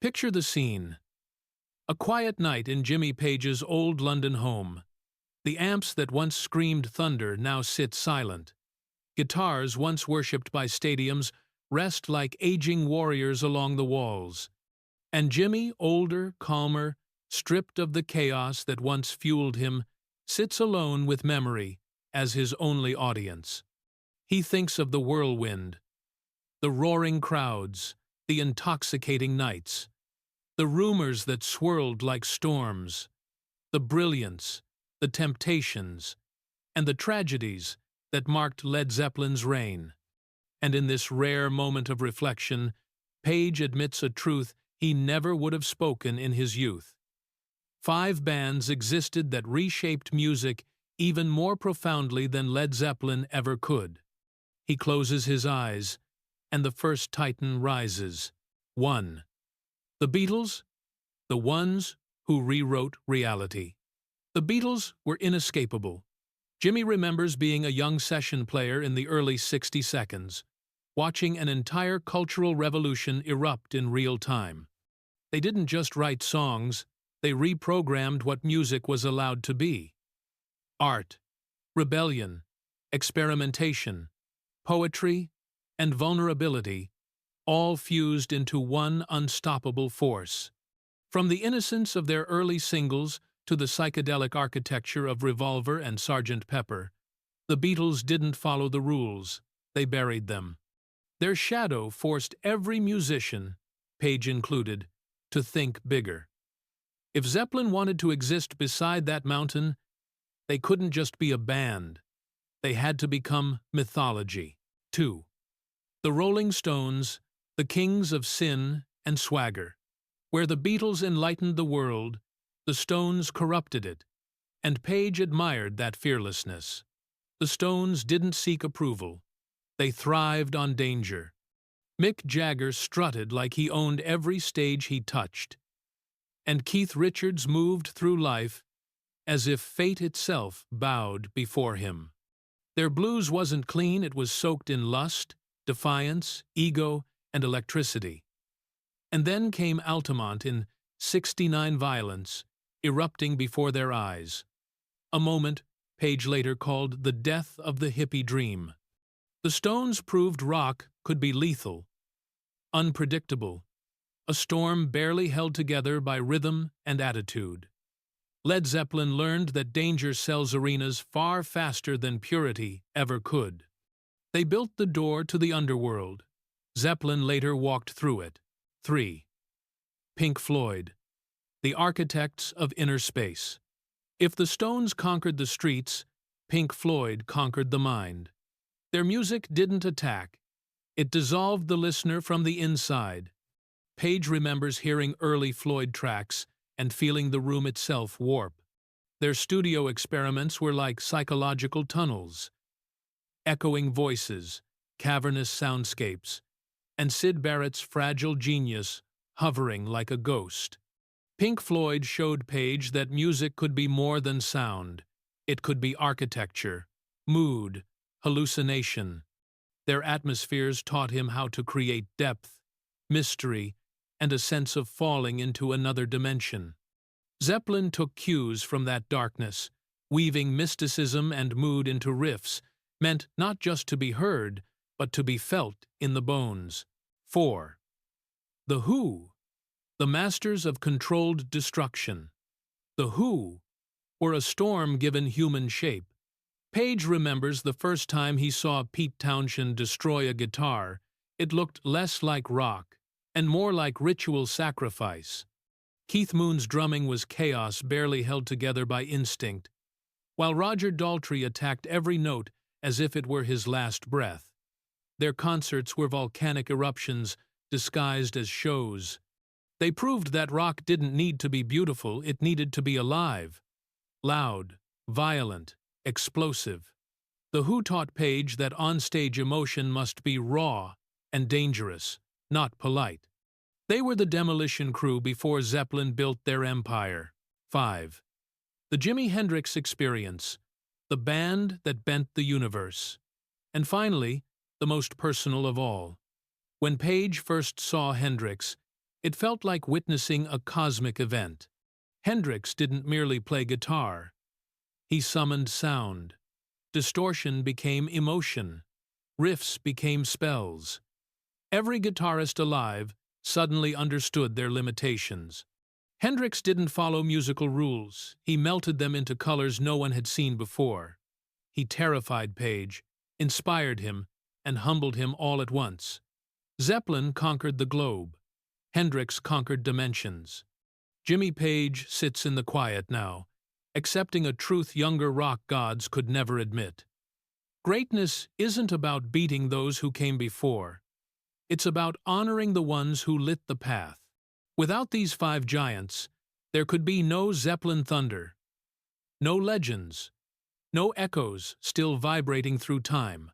Picture the scene. A quiet night in Jimmy Page's old London home. The amps that once screamed thunder now sit silent. Guitars once worshipped by stadiums rest like aging warriors along the walls. And Jimmy, older, calmer, stripped of the chaos that once fueled him, sits alone with memory as his only audience. He thinks of the whirlwind, the roaring crowds, the intoxicating nights, the rumors that swirled like storms, the brilliance, the temptations, and the tragedies that marked Led Zeppelin's reign. And in this rare moment of reflection, Page admits a truth he never would have spoken in his youth. 5 bands existed that reshaped music even more profoundly than Led Zeppelin ever could. He closes his eyes, and the first titan rises. 1. The Beatles, the ones who rewrote reality. The Beatles were inescapable. Jimmy remembers being a young session player in the early 60 seconds, watching an entire cultural revolution erupt in real time. They didn't just write songs, they reprogrammed what music was allowed to be. Art, rebellion, experimentation, poetry, and vulnerability, all fused into one unstoppable force. From the innocence of their early singles to the psychedelic architecture of Revolver and Sgt. Pepper, the Beatles didn't follow the rules, they buried them. Their shadow forced every musician, Page included, to think bigger. If Zeppelin wanted to exist beside that mountain, they couldn't just be a band. They had to become mythology. 2. The Rolling Stones, the kings of sin and swagger. Where the Beatles enlightened the world, the Stones corrupted it, and Page admired that fearlessness. The Stones didn't seek approval. They thrived on danger. Mick Jagger strutted like he owned every stage he touched. And Keith Richards moved through life as if fate itself bowed before him. Their blues wasn't clean, it was soaked in lust, defiance, ego, and electricity. And then came Altamont in 69 Violence, erupting before their eyes. A moment Page later called the death of the hippie dream. The Stones proved rock could be lethal, unpredictable, a storm barely held together by rhythm and attitude. Led Zeppelin learned that danger sells arenas far faster than purity ever could. They built the door to the underworld. Zeppelin later walked through it. 3. Pink Floyd, the architects of inner space. If the Stones conquered the streets, Pink Floyd conquered the mind. Their music didn't attack. It dissolved the listener from the inside. Page remembers hearing early Floyd tracks and feeling the room itself warp. Their studio experiments were like psychological tunnels. Echoing voices, cavernous soundscapes, and Syd Barrett's fragile genius hovering like a ghost. Pink Floyd showed Page that music could be more than sound. It could be architecture, mood, hallucination. Their atmospheres taught him how to create depth, mystery, and a sense of falling into another dimension. Zeppelin took cues from that darkness, weaving mysticism and mood into riffs, meant not just to be heard, but to be felt in the bones. 4. The Who, the masters of controlled destruction. The Who were a storm given human shape. Page remembers the first time he saw Pete Townshend destroy a guitar. It looked less like rock and more like ritual sacrifice. Keith Moon's drumming was chaos barely held together by instinct, while Roger Daltrey attacked every note as if it were his last breath. Their concerts were volcanic eruptions disguised as shows. They proved that rock didn't need to be beautiful, it needed to be alive. Loud, violent, explosive. The Who taught Page that onstage emotion must be raw and dangerous, not polite. They were the demolition crew before Zeppelin built their empire. 5. The Jimi Hendrix Experience, the band that bent the universe. And finally, the most personal of all. When Page first saw Hendrix, It felt like witnessing a cosmic event. Hendrix didn't merely play guitar. He summoned sound. Distortion became emotion. Riffs became spells. Every guitarist alive suddenly understood their limitations. Hendrix didn't follow musical rules. He melted them into colors no one had seen before. He terrified Page, inspired him, and humbled him all at once. Zeppelin conquered the globe. Hendrix conquered dimensions. Jimmy Page sits in the quiet now, accepting a truth younger rock gods could never admit. Greatness isn't about beating those who came before. It's about honoring the ones who lit the path. Without these five giants, there could be no Zeppelin thunder, no legends, no echoes still vibrating through time.